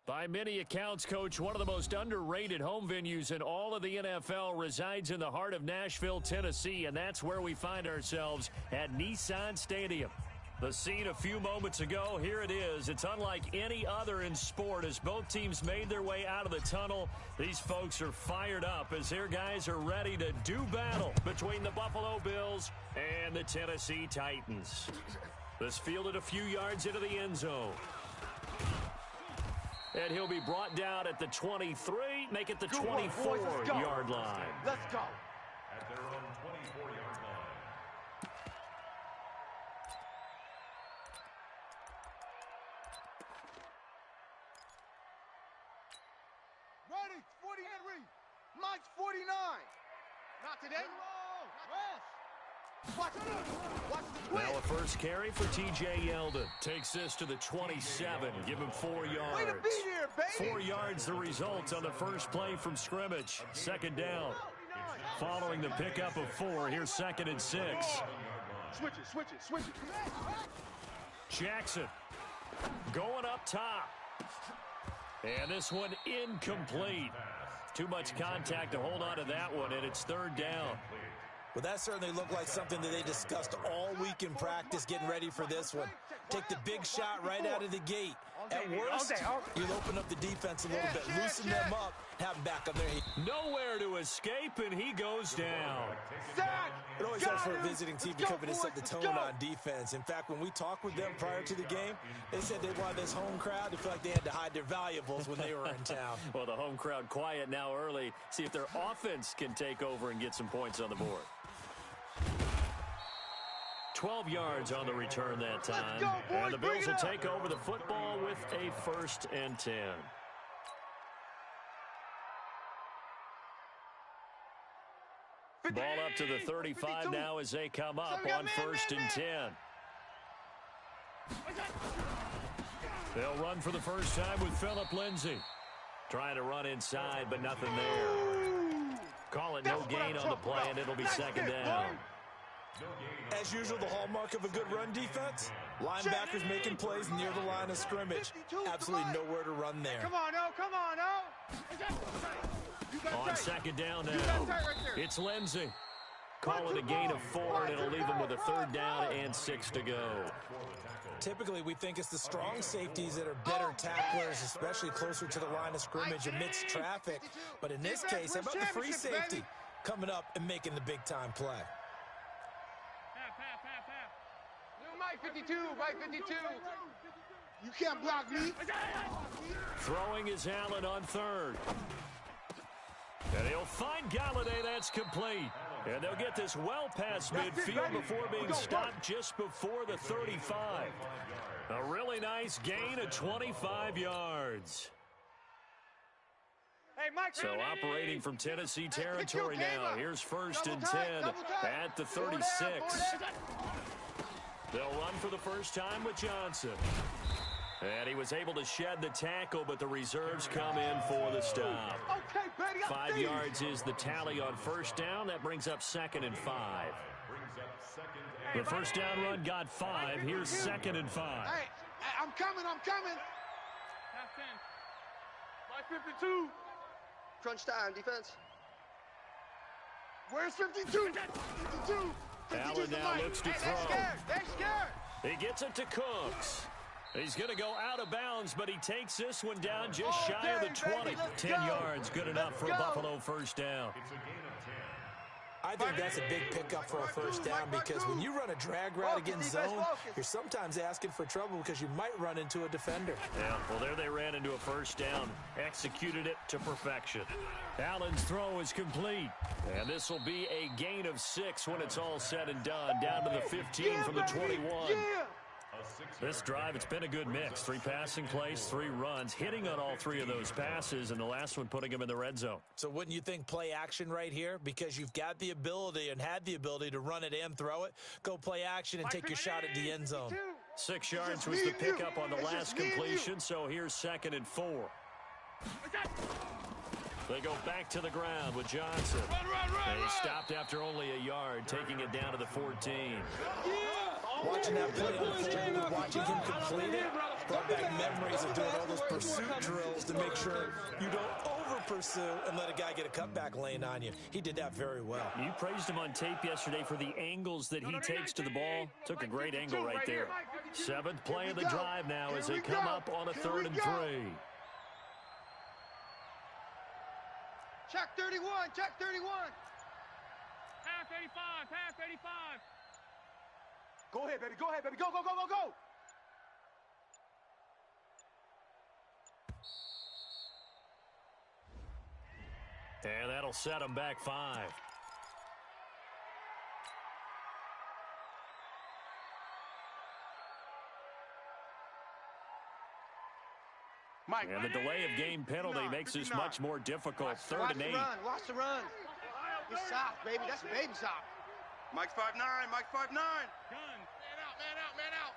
By many accounts, Coach, one of the most underrated home venues in all of the NFL resides in the heart of Nashville, Tennessee, and that's where we find ourselves at Nissan Stadium. The scene a few moments ago, here it is. It's unlike any other in sport as both teams made their way out of the tunnel. These folks are fired up as their guys are ready to do battle between the Buffalo Bills and the Tennessee Titans. This fielded a few yards into the end zone. And he'll be brought down at the 23, make it the 24-yard line. Let's go. At their own 24-yard line. Ready, 40 Henry. Mike's 49. Not today. Rest. Watch the twist. Now a first carry for T.J. Yeldon. Takes this to the 27. Give him 4 yards. Way to be here, baby. 4 yards the result on the first play from scrimmage. Second down. Following the pickup of 4, here's 2nd and 6. Switch it. Jackson going up top. And this one incomplete. Too much contact to hold on to that one, and it's 3rd down. Well, that certainly looked like something that they discussed all week in practice getting ready for this one. Take the big shot right out of the gate. At worst, you'll open up the defense a little bit, loosen them up, have them back on their feet. Nowhere to escape, and he goes down. It always helps for a visiting team to come in and set the tone on defense. In fact, when we talked with them prior to the game, they said they wanted this home crowd to feel like they had to hide their valuables when they were in town. Well, the home crowd quiet now early. See if their offense can take over and get some points on the board. 12 yards on the return that time. And the Bills will take over the football with a 1st and 10. Ball up to the 35 now as they come up on 1st and 10. They'll run for the first time with Phillip Lindsay. Trying to run inside, but nothing there. Call it no gain on the play, and it'll be 2nd down. As usual, the hallmark of a good run defense, linebackers making plays near the line of scrimmage. Absolutely nowhere to run there. Come on, On 2nd down now, it's Lindsay. Call it a gain of 4, and it'll leave him with a 3rd down and 6 to go. Typically, we think it's the strong safeties that are better tacklers, especially closer to the line of scrimmage amidst traffic. But in this case, how about the free safety coming up and making the big-time play? Mike 52. You can't block me. Throwing is Allen on 3rd. And he'll find Galladay. That's complete. And they'll get this well past midfield before being stopped just before the 35. A really nice gain of 25 yards. Hey, Mike. So operating from Tennessee territory now. Here's 1st and 10 at the 36. They'll run for the first time with Johnson. And he was able to shed the tackle, but the reserves come in for the stop. 5 yards is the tally on 1st down. That brings up 2nd and 5. The first down run got 5. Here's 2nd and 5. Hey, I'm coming. Half 10. Mike 52. Crunch time, defense. Where's 52? 52. Allen now looks to throw. They're scared. He gets it to Cooks. He's going to go out of bounds, but he takes this one down just shy of the 20. 10 yards, good enough for a Buffalo first down. I think that's a big pickup for a first down because when you run a drag route against zone, you're sometimes asking for trouble because you might run into a defender. Yeah, well, there they ran into a first down. Executed it to perfection. Allen's throw is complete. And this will be a gain of 6 when it's all said and done. Down to the 15 from the 21. This drive, it's been a good mix. 3 passing plays, 3 runs, hitting on all 3 of those passes, and the last one putting him in the red zone. So wouldn't you think play action right here? Because you've got the ability and had the ability to run it and throw it. Go play action and take your shot at the end zone. 6 yards was the pickup on the last completion, so here's 2nd and 4. They go back to the ground with Johnson. And he stopped after only a yard, taking it down to the 14. Watching that play unfold, watching him complete it, Brought back memories of doing all those pursuit drills to make sure you don't over-pursue and let a guy get a cutback lane on you. He did that very well. You praised him on tape yesterday for the angles that he takes to the ball. Took a great angle right there. Seventh play of the drive now as they come up on a 3rd and 3. Check 31, check 31. Half 85, half 85. Go ahead, baby. Go ahead, baby. Go, go, go, go, go. And that'll set him back 5. Mike. And the delay of game penalty makes this much more difficult. 3rd and 8. Watch the run. It's soft, baby. That's baby soft. Mike's 5'9". Mike's 5'9". Gun. Man out.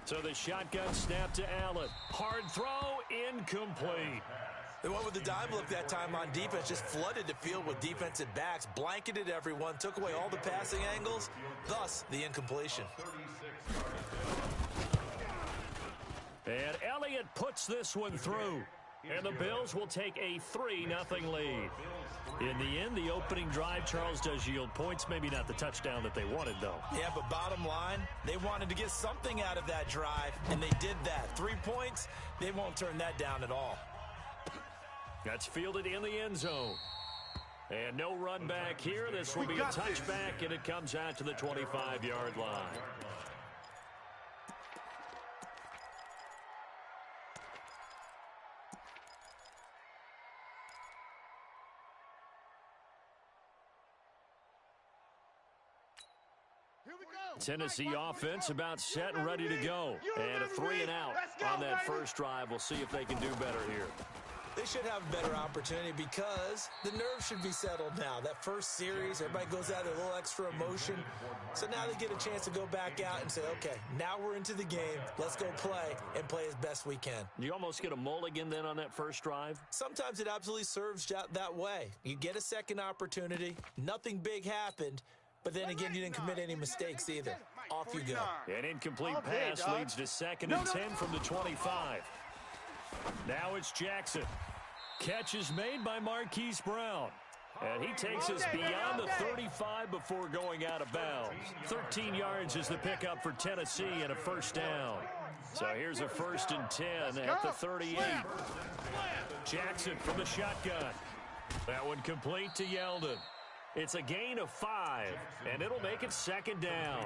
So the shotgun snap to Allen. Hard throw, incomplete. They went with the dime look that time on defense, just flooded the field with defensive backs, blanketed everyone, took away all the passing angles, thus the incompletion. And Elliott puts this one through. And the Bills will take a 3-0 lead. In the end, the opening drive, Charles, does yield points. Maybe not the touchdown that they wanted, though. Yeah, but bottom line, they wanted to get something out of that drive, and they did that. 3 points, they won't turn that down at all. That's fielded in the end zone. And no run back here. This will be a touchback, and it comes out to the 25-yard line. Tennessee offense about set and ready to go. And a 3-and-out on that first drive. We'll see if they can do better here. They should have a better opportunity because the nerves should be settled now. That first series, everybody goes out with a little extra emotion. So now they get a chance to go back out and say, okay, now we're into the game. Let's go play and play as best we can. You almost get a mulligan then on that first drive? Sometimes it absolutely serves that way. You get a second opportunity. Nothing big happened. But then again, you didn't commit any mistakes either. Off you go. An incomplete pass leads to 2nd and 10 from the 25. Now it's Jackson. Catch is made by Marquise Brown. And he takes us beyond the 35 before going out of bounds. 13 yards is the pickup for Tennessee and a first down. So here's a 1st and 10 at the 38. Jackson from the shotgun. That one complete to Yeldon. It's a gain of 5, and it'll make it 2nd down.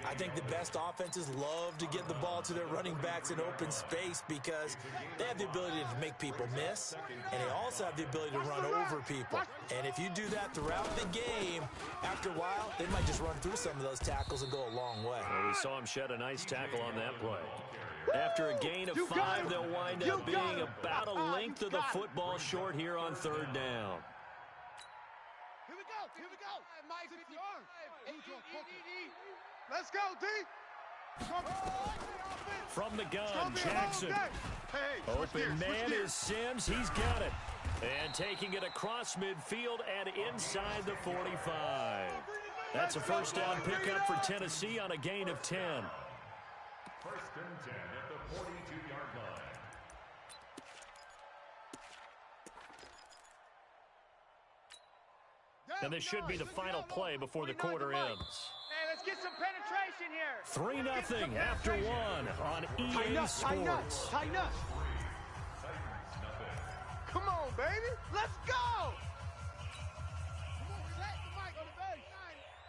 I think the best offenses love to get the ball to their running backs in open space because they have the ability to make people miss, and they also have the ability to run over people. And if you do that throughout the game, after a while, they might just run through some of those tackles and go a long way. Well, we saw him shed a nice tackle on that play. After a gain of 5, they'll wind up being about a length of the football short here on 3rd down. Here we go. Let's go, D. From the gun, Jackson. Open man is Sims. He's got it. And taking it across midfield and inside the 45. That's a first down pickup for Tennessee on a gain of 10. 1st and 10 at the 42-yard line. And this should be the final play before the quarter ends. Hey, let's get some penetration here. 3-0 after 1 on EA Sports. Tighten up. Come on, baby. Let's go.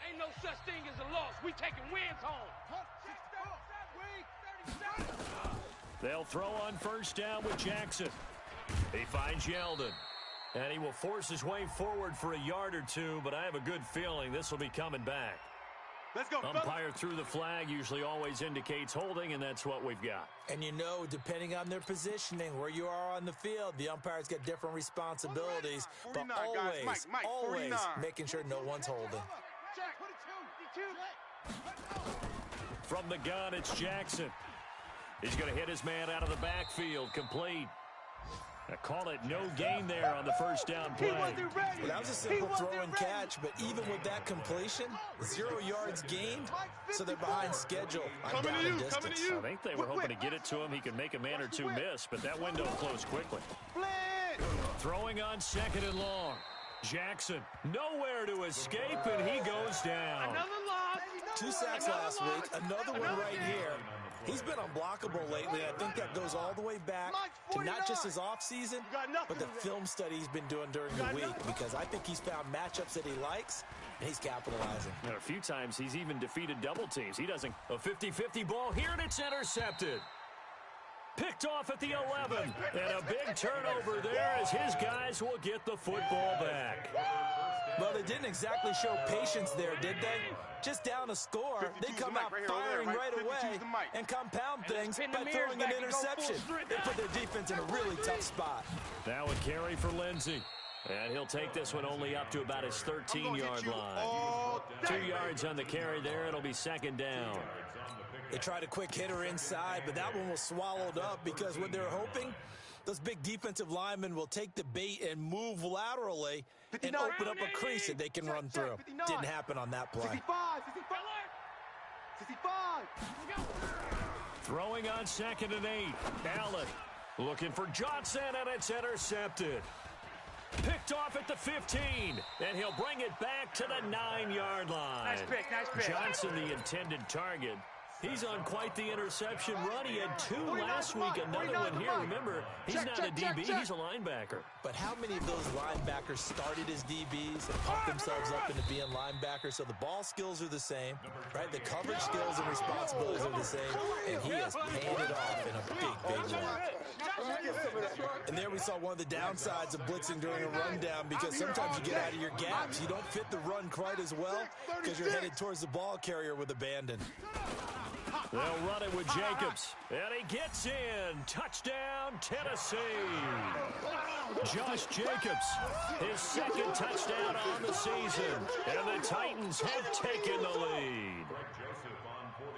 Ain't no such thing as a loss. We taking wins home. They'll throw on first down with Jackson. He finds Yeldon. And he will force his way forward for a yard or two, but I have a good feeling this will be coming back. Let's go. Umpire through the flag usually always indicates holding, and that's what we've got. And you know, depending on their positioning, where you are on the field, the umpire's got different responsibilities, but always, always making sure no one's holding. From the gun, it's Jackson. He's going to hit his man out of the backfield, complete. Call it no gain there on the first down play. He wasn't ready. Well, that was a simple throw and catch, but even with that completion, 0 yards gained, so they're behind schedule on down and distance. I think they were hoping to get it to him. He could make a man or two miss, but that window closed quickly. Throwing on 2nd and long. Jackson, nowhere to escape, and he goes down. Another loss. 2 sacks last week, another one right here. He's been unblockable lately. I think that goes all the way back to not just his offseason, but the film study he's been doing during the week, because I think he's found matchups that he likes, and he's capitalizing. And a few times he's even defeated double teams. He doesn't. A 50-50 ball here, and it's intercepted. Picked off at the 11, and a big turnover there as his guys will get the football back. Well, they didn't exactly show patience there, did they? Just down a score, they come out firing right away and compound things by throwing an interception. They put their defense in a really tough spot. That would carry for Lindsey. And he'll take this one only up to about his 13-yard line. 2 yards on the carry there. It'll be 2nd down. They tried a quick hitter inside, but that one was swallowed up because what they're hoping, those big defensive linemen will take the bait and move laterally and open up a crease that they can run through. Didn't happen on that play. 65. Throwing on 2nd and 8. Allen looking for Johnson, and it's intercepted. Picked off at the 15, and he'll bring it back to the 9-yard line. Nice pick. Johnson, the intended target. He's on quite the interception run. He had 2 last week, another one here. Remember, he's not a DB, he's a linebacker. But how many of those linebackers started as DBs and pumped themselves up into being linebackers? So the ball skills are the same, right? The coverage skills and responsibilities are the same, and he has paid it off in a big way. And there we saw one of the downsides of blitzing during a rundown, because sometimes you get out of your gaps. You don't fit the run quite as well because you're headed towards the ball carrier with abandon. They'll run it with Jacobs, and he gets in. Touchdown, Tennessee. Josh Jacobs, his 2nd touchdown on the season, and the Titans have taken the lead.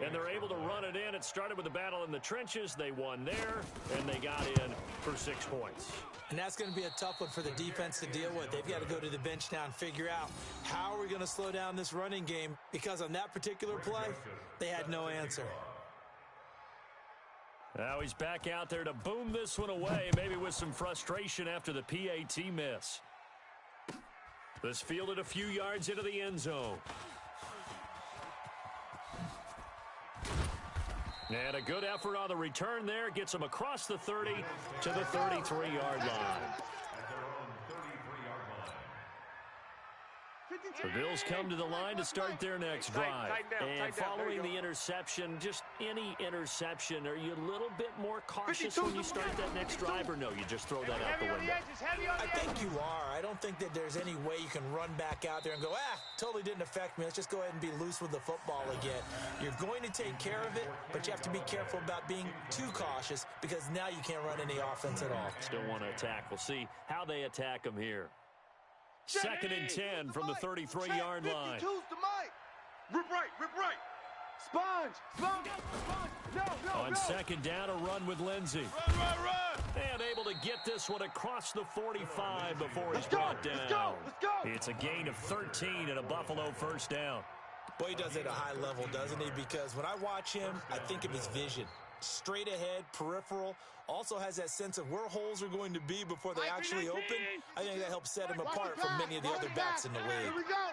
And they're able to run it in. It started with a battle in the trenches. They won there, and they got in for 6 points. And that's going to be a tough one for the defense to deal with. They've got to go to the bench now and figure out how are we going to slow down this running game, because on that particular play, they had no answer. Now he's back out there to boom this one away, maybe with some frustration after the PAT miss. This fielded a few yards into the end zone. And a good effort on the return there. Gets him across the 30 to the 33-yard line. The Bills come to the line to start their next drive. And following the interception, just any interception, are you a little bit more cautious when you start that next drive, or no, you just throw that out the window? I think you are. I don't think that there's any way you can run back out there and go, totally didn't affect me. Let's just go ahead and be loose with the football again. You're going to take care of it, but you have to be careful about being too cautious, because now you can't run any offense at all. Still want to attack. We'll see how they attack them here. 2nd and 10 from the 33-yard line. Rip right. Sponge. On 2nd down, a run with Lindsey. Run. And able to get this one across the 45 before he's brought down. Let's go. It's a gain of 13 and a Buffalo first down. Boy, he does it at a high level, doesn't he? Because when I watch him, I think of his vision. Straight ahead, peripheral, also has that sense of where holes are going to be before they actually open. I think that helps set him apart from many of the other backs in the league. Here we go.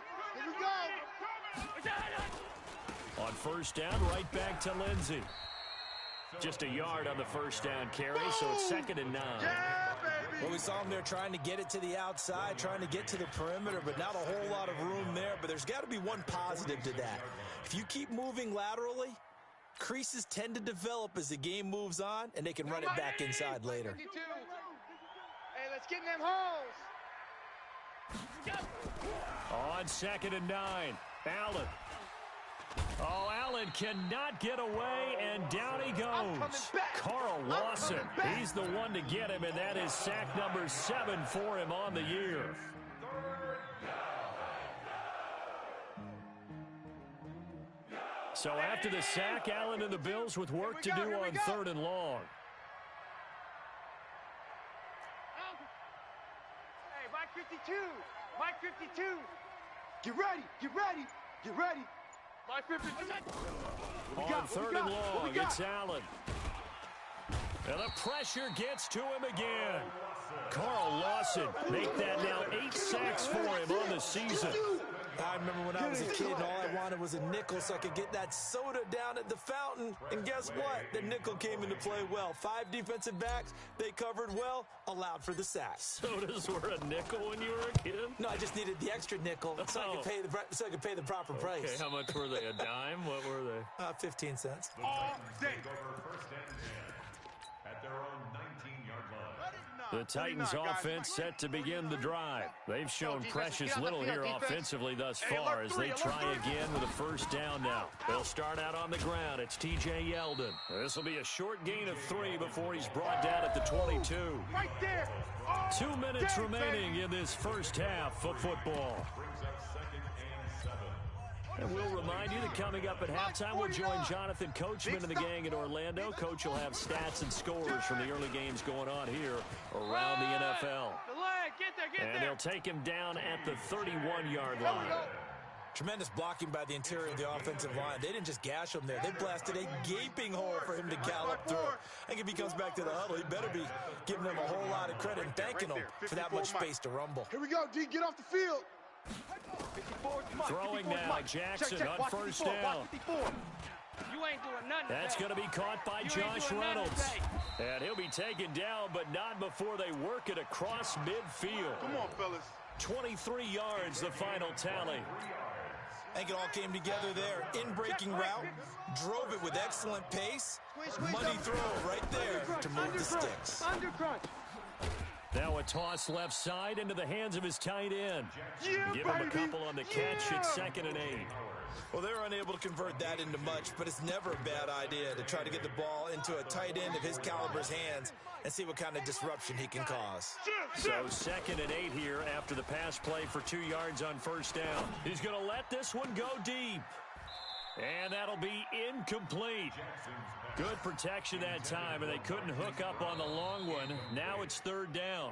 On first down, right back to Lindsey. Just a yard on the first down carry, so it's 2nd and 9. Well, we saw him there trying to get it to the outside, trying to get to the perimeter, but not a whole lot of room there. But there's got to be one positive to that. If you keep moving laterally, creases tend to develop as the game moves on, and they can run it back inside later. Hey, let's get in them holes. On 2nd and 9, Allen. Oh, Allen cannot get away, and down he goes. Carl Lawson, he's the one to get him, and that is sack number 7 for him on the year. So after the sack, Allen and the Bills with work to do on 3rd and long. Mike 52. Mike 52. Get ready. Get ready. Get ready. Mike 52. On third and long, it's Allen. And the pressure gets to him again. Carl Lawson make that now 8 sacks for him on the season. I remember when I was a kid and all I wanted was a nickel so I could get that soda down at the fountain. And guess what? The nickel came into play well. 5 defensive backs, they covered well, allowed for the sacks. Sodas were a nickel when you were a kid? No, I just needed the extra nickel so I could pay the proper price. Okay, how much were they? A dime? What were they? 15 cents. All day. First and 10 at their own 19-yard line. The Titans offense set to begin the drive. They've shown precious little here offensively thus far as they try again with a first down now. They'll start out on the ground. It's TJ Yeldon. This will be a short gain of 3 before he's brought down at the 22. Right there. 2 minutes remaining in this first half of football. And we'll remind you that coming up at halftime, we'll join Jonathan Coachman and the gang in Orlando. Coach will have stats and scores from the early games going on here around the NFL. And they'll take him down at the 31-yard line. Tremendous blocking by the interior of the offensive line. They didn't just gash him there. They blasted a gaping hole for him to gallop through. I think if he comes back to the huddle, he better be giving them a whole lot of credit and thanking them for that much space to rumble. Here we go, D. Get off the field. Throwing now, Jackson on first down. You ain't doing nothing. That's going to be caught by Josh Reynolds. And he'll be taken down, but not before they work it across midfield. Come on, fellas. 23 yards, the final tally. I think it all came together there. In-breaking route, drove it with excellent pace. Money throw right there to move the sticks. Undercrunch. Now a toss left side into the hands of his tight end. Give him a couple on the catch. It's 2nd and 8. Well, they're unable to convert that into much, but it's never a bad idea to try to get the ball into a tight end of his caliber's hands and see what kind of disruption he can cause. So 2nd and 8 here after the pass play for 2 yards on first down. He's going to let this one go deep. And that'll be incomplete. Good protection that time, and they couldn't hook up on the long one. Now it's 3rd down.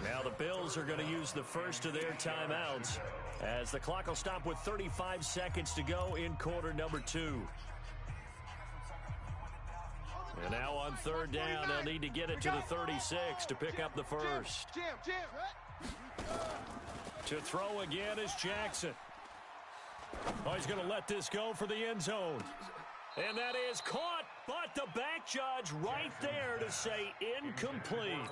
Now the Bills are going to use the first of their timeouts as the clock will stop with 35 seconds to go in quarter number 2. And now on 3rd down, they'll need to get it to the 36 to pick up the first. To throw again is Jackson. Oh, he's going to let this go for the end zone. And that is caught, but the back judge right there to say incomplete.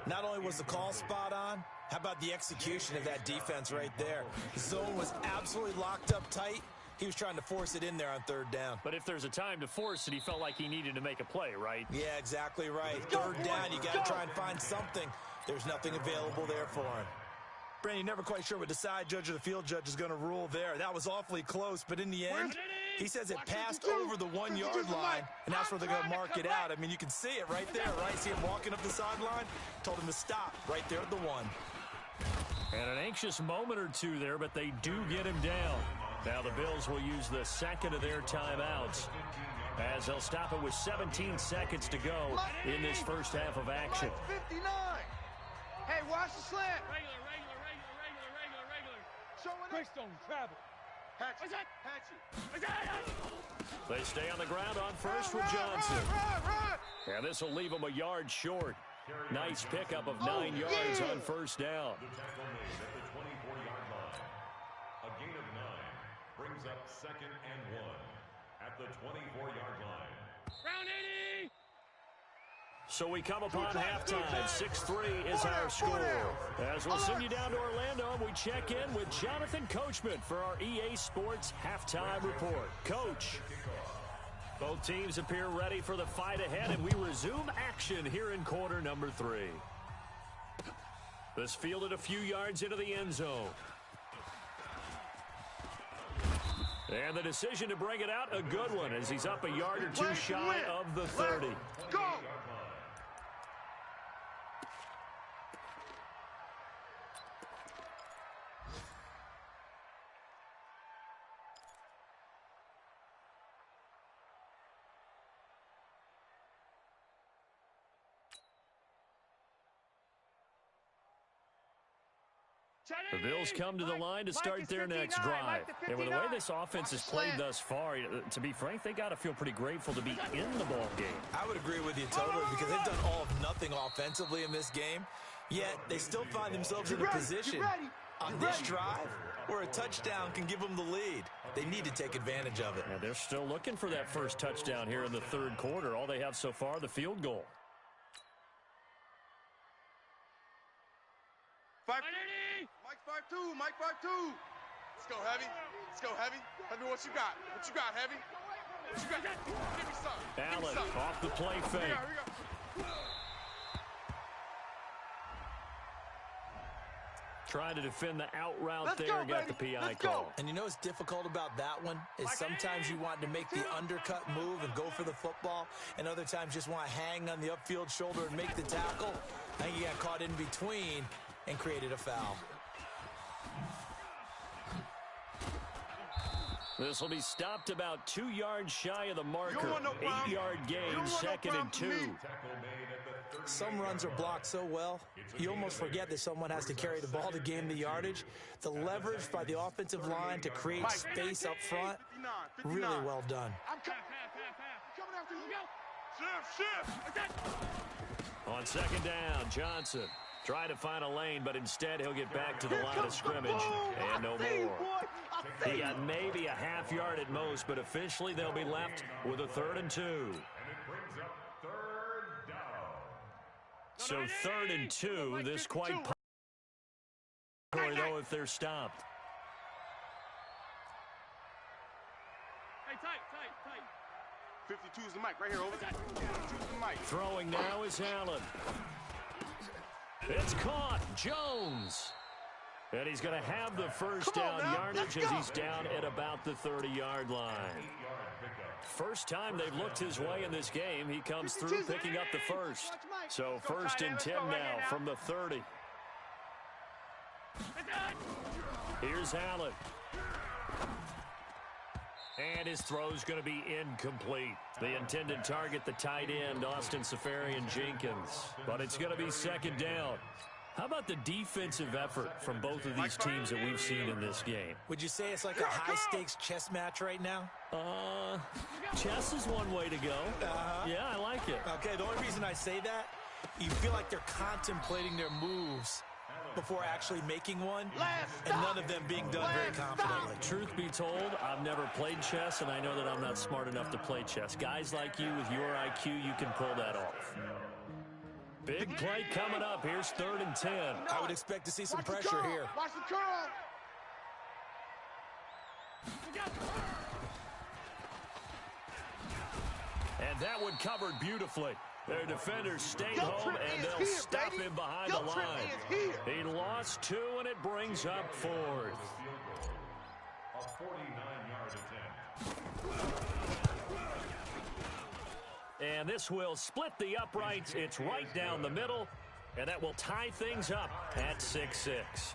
Not only was the call spot on, how about the execution of that defense right there? The zone was absolutely locked up tight. He was trying to force it in there on 3rd down. But if there's a time to force it, he felt like he needed to make a play, right? Yeah, exactly right. 3rd down, you got to try and find something. There's nothing available there for him. Brandon, you're never quite sure what the side judge or the field judge is going to rule there. That was awfully close, but in the end, he says it passed over the 1-yard line, and that's where they're going to mark it out. I mean, you can see it right there, right? See him walking up the sideline? Told him to stop right there at the 1. And an anxious moment or two there, but they do get him down. Now the Bills will use the 2nd of their timeouts as they'll stop it with 17 seconds to go in this first half of action. 59. Hey, watch the slant. Regular. Greystone, travel. They stay on the ground on first with Johnson. And this will leave them a yard short. Nice pickup of 9 yards on first down. The tackle made at the 24-yard line. A gain of 9 brings up 2nd and 1 at the 24-yard line. Round 80. So we come upon halftime. 6-3 is our score. As we'll send you down to Orlando, we check in with Jonathan Coachman for our EA Sports Halftime Report. Coach, both teams appear ready for the fight ahead, and we resume action here in quarter number 3. This fielded a few yards into the end zone. And the decision to bring it out, a good one, as he's up a yard or two shy of the 30. Go! The Bills come to the line to start their next drive. And with the way this offense has played thus far, to be frank, they got to feel pretty grateful to be in the ball game. I would agree with you totally because they've done all of nothing offensively in this game, yet they still find themselves in a position on this drive where a touchdown can give them the lead. They need to take advantage of it. And they're still looking for that first touchdown here in the third quarter. All they have so far, the field goal. Mike 5-2, Mike 5-2. Let's go, Heavy. Let's go, Heavy. Heavy, what you got? What you got, Heavy? What you got? Give me some. Allen off the play fake. Here we go. Trying to defend the out route there, got the PI call. And you know what's difficult about that one is sometimes you want to make the undercut move and go for the football, and other times just want to hang on the upfield shoulder and make the tackle. I think he got caught in between and created a foul. This will be stopped about 2 yards shy of the marker. 8-yard gain, 2nd and 2. Some runs are blocked so well, you almost forget that someone has to carry the ball to gain the yardage. The leverage by the offensive line to create space up front, really well done. I'm coming after you. Shift. On 2nd down, Johnson trying to find a lane, but instead he'll get back to the line of scrimmage. And no more. He got maybe a half yard at most, but officially they'll be left with a 3rd and 2. And it brings up 3rd down. So 3rd and 2, this quite possible though if they're stopped. Hey, tight. 52 is the mic right here, over. 52 is the mic. Throwing now is Allen. It's caught. Jones. And he's going to have the first down yardage as he's down at about the 30-yard line. First time they've looked his way in this game. He comes through picking up the first. So 1st and 10 now from the 30. Here's Allen. And his throw's going to be incomplete. The intended target, the tight end, Austin Safarian-Jenkins. But it's going to be 2nd down. How about the defensive effort from both of these teams that we've seen in this game? Would you say it's like a high-stakes chess match right now? Chess is one way to go. Yeah, I like it. Okay, the only reason I say that, you feel like they're contemplating their moves before actually making one, and none of them being done very confidently. Truth be told, I've never played chess, and I know that I'm not smart enough to play chess. Guys like you with your IQ, you can pull that off. Big play coming up. Here's 3rd and 10. I would expect to see some pressure here. Watch the curl. And that one covered beautifully. Their defenders stay home, and they'll stop him behind the line. He lost 2, and it brings up 4th. A 49-yard attempt. And this will split the uprights. It's right down the middle, and that will tie things up at 6-6.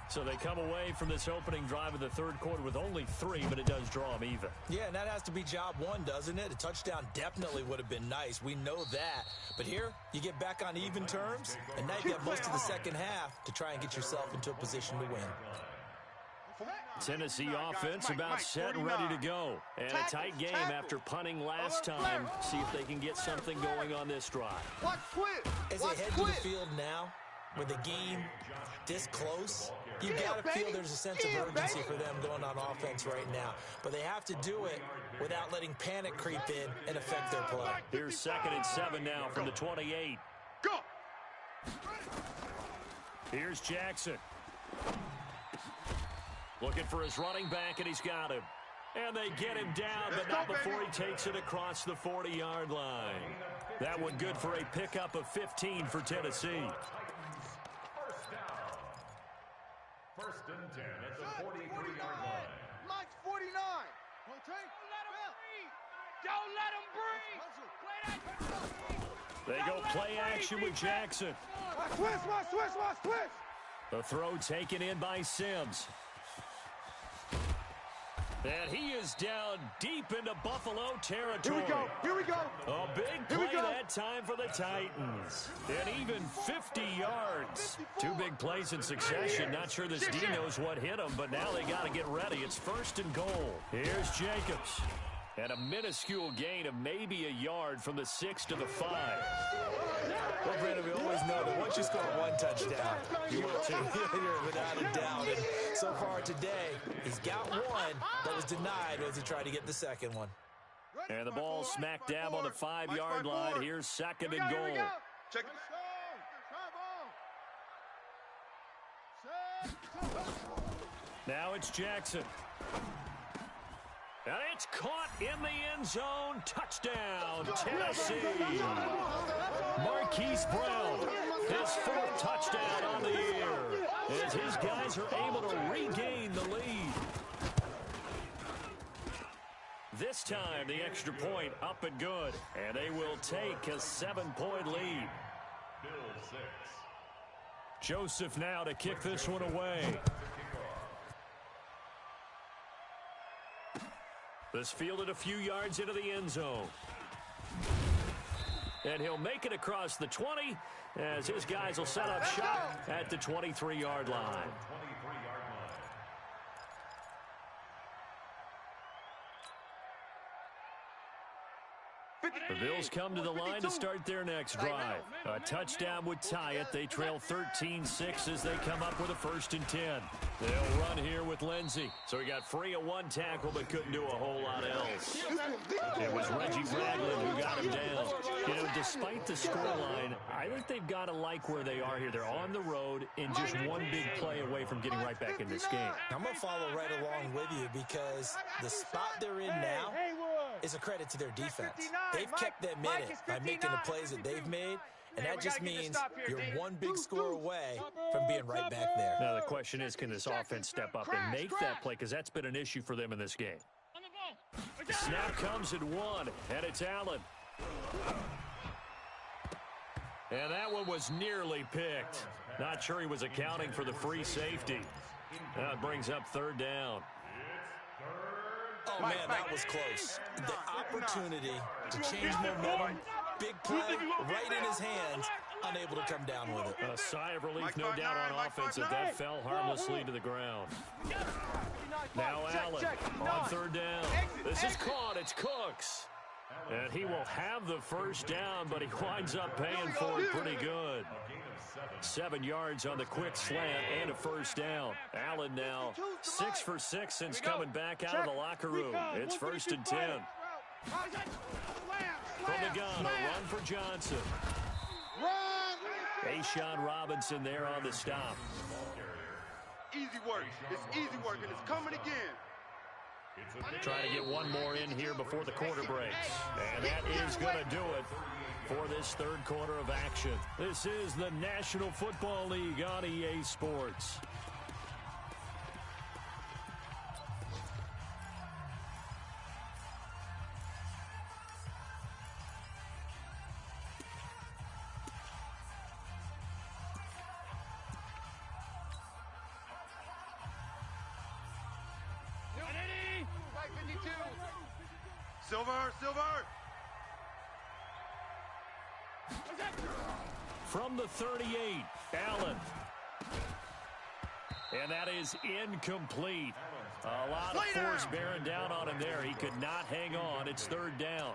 So they come away from this opening drive of the third quarter with only 3, but it does draw them even. Yeah, and that has to be job 1, doesn't it? A touchdown definitely would have been nice. We know that. But here, you get back on even terms, and now you get most of the second half to try and get yourself into a position to win. Tennessee offense about set and ready to go. And a tight game after punting last time. See if they can get something going on this drive. As they head to the field now, with the game this close, you got to feel there's a sense of urgency for them going on offense right now. But they have to do it without letting panic creep in and affect their play. Here's 2nd and 7 now from the 28. Go! Here's Jackson. Looking for his running back, and he's got him. And they get him down, but not before he takes it across the 40-yard line. That one good for a pickup of 15 for Tennessee. First down. 1st and 10 at the 43-yard line. Mike's 49. Don't let him breathe. They go play action with Jackson. Switch. The throw taken in by Sims. And he is down deep into Buffalo territory. Here we go. A big play that time for the Titans. And even 50 yards. 2 big plays in succession. Not sure this D knows what hit him, but now they got to get ready. It's 1st and goal. Here's Jacobs. And a minuscule gain of maybe a yard from the 6 to the 5. Well, Brandon, we always know that once you score 1 touchdown, you will too. You're without a doubt. And so far today, he's got 1 that was denied as he tried to get the second one. And the ball smack dab on the 5-yard line. Here's 2nd and goal. Check. Now it's Jackson. And it's caught in the end zone. Touchdown, Tennessee. Marquise Brown, his 4th touchdown on the year, as his guys are able to regain the lead. This time, the extra point up and good, and they will take a 7-point lead. Joseph now to kick this one away. This fielded a few yards into the end zone. And he'll make it across the 20 as his guys will set up shop at the 23-yard line. The Bills come to the line to start their next drive. A touchdown would tie it. They trail 13-6 as they come up with a 1st and 10. They'll run here with Lindsey. So he got free of 1 tackle but couldn't do a whole lot else. It was Reggie Ragland who got him down. You know, despite the scoreline, I think they've got to like where they are here. They're on the road and just 1 big play away from getting right back in this game. I'm going to follow right along with you because the spot they're in now is a credit to their defense. They've kept them in it by making the plays that they've made, and that just means you're 1 big score away from being right back there. Now, the question is, can this offense step up and make that play? Because that's been an issue for them in this game. Snap comes at 1, and it's Allen. And that one was nearly picked. Not sure he was accounting for the free safety. That brings up 3rd down. Oh, man, that was close. The opportunity to change momentum, big play, right in his hands, unable to come down with it. A sigh of relief, no doubt, on offense as that fell harmlessly to the ground. Now Allen on 3rd down. This is caught. It's Cooks. And he will have the 1st down, but he winds up paying for it pretty good. 7 yards on the quick slant and a 1st down. Allen now 6 for 6 since coming back out of the locker room. It's 1st and 10. From the gun, a run for Johnson. A'Shawn Robinson there on the stop. Easy work. It's easy work, and it's coming again. Trying to get 1 more in here before the quarter breaks. And that is going to do it for this 3rd quarter of action. This is the National Football League on EA Sports. Silver! From the 38, Allen. And that is incomplete. A lot of force bearing down on him there. He could not hang on. It's 3rd down.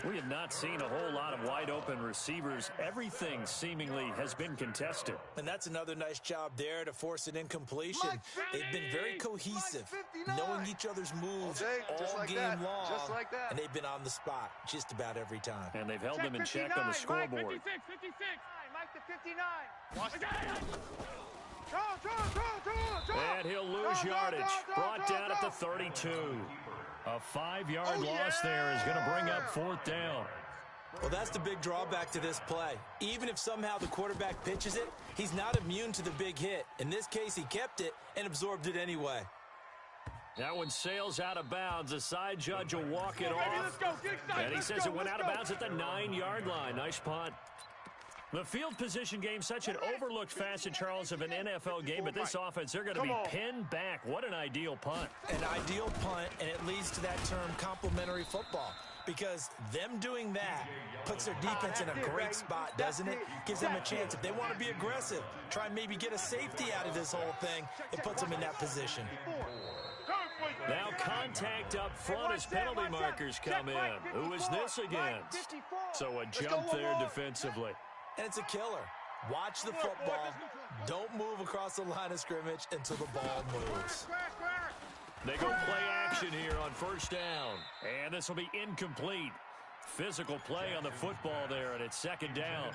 We have not seen a whole lot of wide-open receivers. Everything seemingly has been contested. And that's another nice job there to force an incompletion. They've been very cohesive, knowing each other's moves all game long. Just like that. And they've been on the spot just about every time. And they've held them in check on the scoreboard. Mike 56. Mike the 59. And he'll lose yardage. Brought down at the 32. A 5-yard loss there is going to bring up 4th down. Well, that's the big drawback to this play. Even if somehow the quarterback pitches it, he's not immune to the big hit. In this case, he kept it and absorbed it anyway. That one sails out of bounds. The side judge will walk it off. And he says it went out of bounds at the 9-yard line. Nice punt. The field position game, such an overlooked facet, Charles, of an NFL game, but this offense, they're going to be pinned back. What an ideal punt. An ideal punt, and it leads to that term complementary football, because them doing that puts their defense in a great spot, doesn't it? Gives them a chance. If they want to be aggressive, try and maybe get a safety out of this whole thing, it puts them in that position. Now contact up front as penalty markers come in. Who is this against? So a jump there defensively. And it's a killer. Watch the football. Don't move across the line of scrimmage until the ball moves. They go play action here on first down. And this will be incomplete. Physical play on the football there, and it's second down.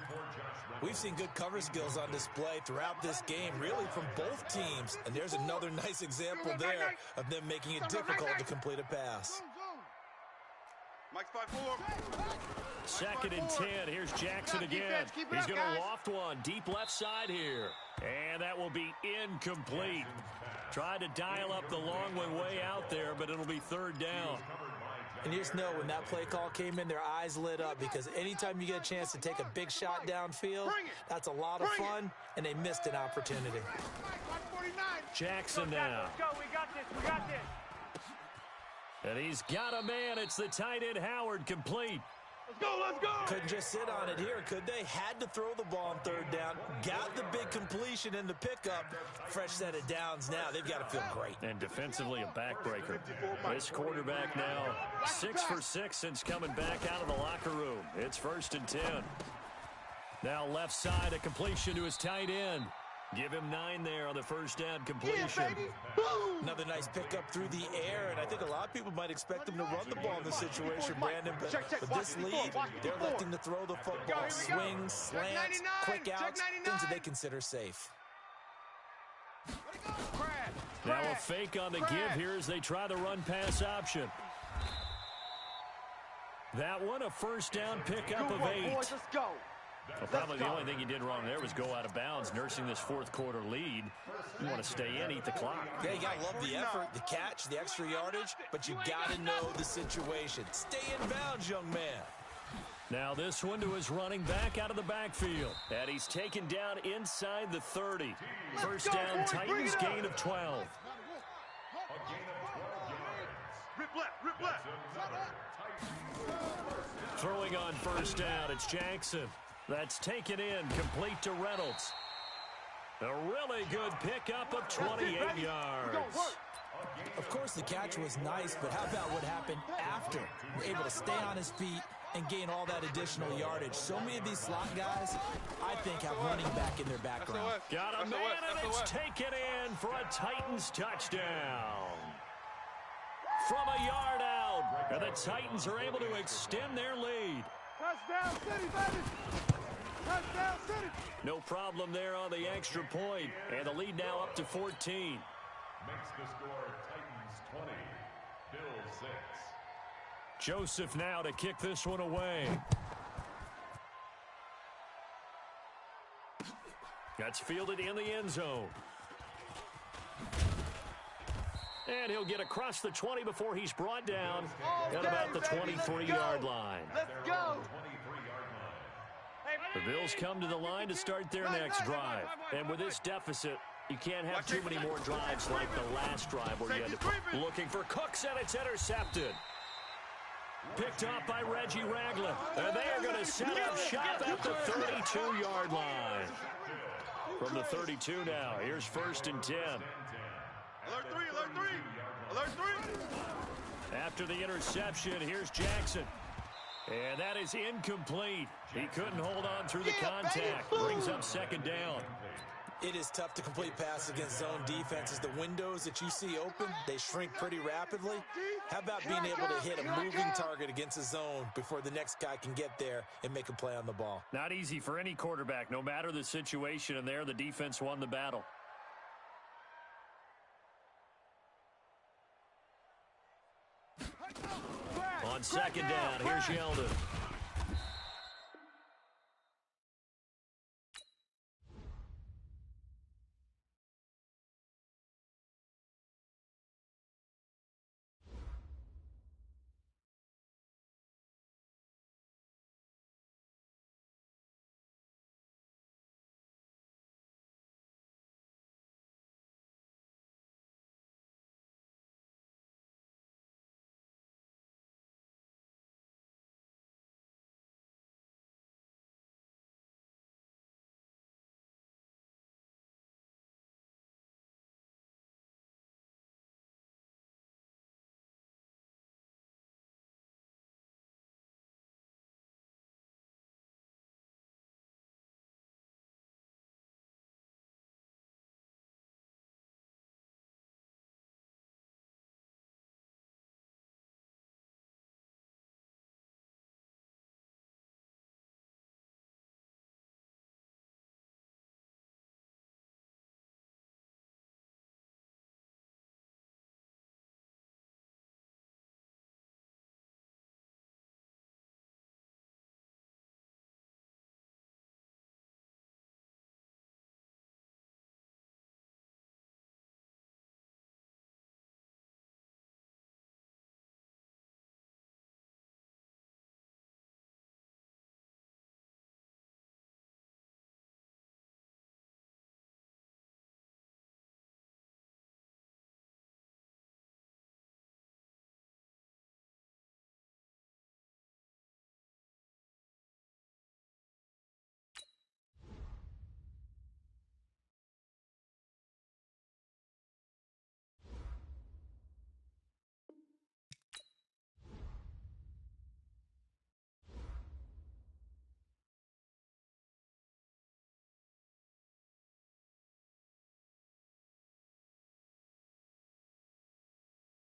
We've seen good cover skills on display throughout this game, really from both teams. And there's another nice example there of them making it difficult to complete a pass. Mike's 5-4. Second and 10. Here's Jackson again. He's going to loft one deep left side here. And that will be incomplete. Tried to dial up the long one way out there, but it'll be third down. And you just know when that play call came in, their eyes lit up, because anytime you get a chance to take a big shot downfield, that's a lot of fun, and they missed an opportunity. Jackson now. Let's go. We got this. We got this. And he's got a man. It's the tight end Howard, complete. Let's go. Let's go. Couldn't just sit on it here, could they? Had to throw the ball on third down. Got the big completion in the pickup. Fresh set of downs now. They've got to feel great. And defensively, a backbreaker. This quarterback now 6 for 6 since coming back out of the locker room. It's first and 10. Now left side, a completion to his tight end. Give him 9 there on the first down completion. Another nice pickup through the air, and I think a lot of people might expect them to run the ball in this situation, Brandon, but with this lead, they're electing to throw the football. Swings, slants, quick outs, things that they consider safe. Now a fake on the give here as they try the run-pass option. That one, a first down pickup of 8. Let's go. Well, probably the only thing he did wrong there was go out of bounds, nursing this fourth quarter lead. You want to stay in, eat the clock. Yeah, you got to love the effort, the catch, the extra yardage, but you got to know the situation. Stay in bounds, young man. Now this one to his running back out of the backfield. And he's taken down inside the 30. First down, Titans, gain of 12. Rip left. Throwing on first down, it's Jackson. That's taken in, complete to Reynolds. A really good pickup of 28 yards. Of course, the catch was nice, but how about what happened after? Able to stay on his feet and gain all that additional yardage. So many of these slot guys, I think, have running back in their background. Got a man, and it's taken in for a Titans touchdown. From a yard out, and the Titans are able to extend their lead. Touchdown City, baby. Touchdown City. No problem there on the extra point, and the lead now up to 14. Makes the score Titans 20, Bills 6. Joseph now to kick this one away. That's fielded in the end zone. And he'll get across the 20 before he's brought down at about the 23-yard line. Let's go. The Bills come to the line to start their next drive. And with this deficit, you can't have too many more drives like the last drive where you had to looking for Cooks, and it's intercepted. Picked up by Reggie Ragland. And they are going to set up shop at the 32-yard line. From the 32 now, here's first and 10. Alert 3, alert 3, alert 3. After the interception, here's Jackson. And that is incomplete. He couldn't hold on through the contact. Brings up second down. It is tough to complete passes against zone defenses. The windows that you see open, they shrink pretty rapidly. How about being able to hit a moving target against a zone before the next guy can get there and make a play on the ball? Not easy for any quarterback, no matter the situation, and there the defense won the battle. On second down, here's Yeldon.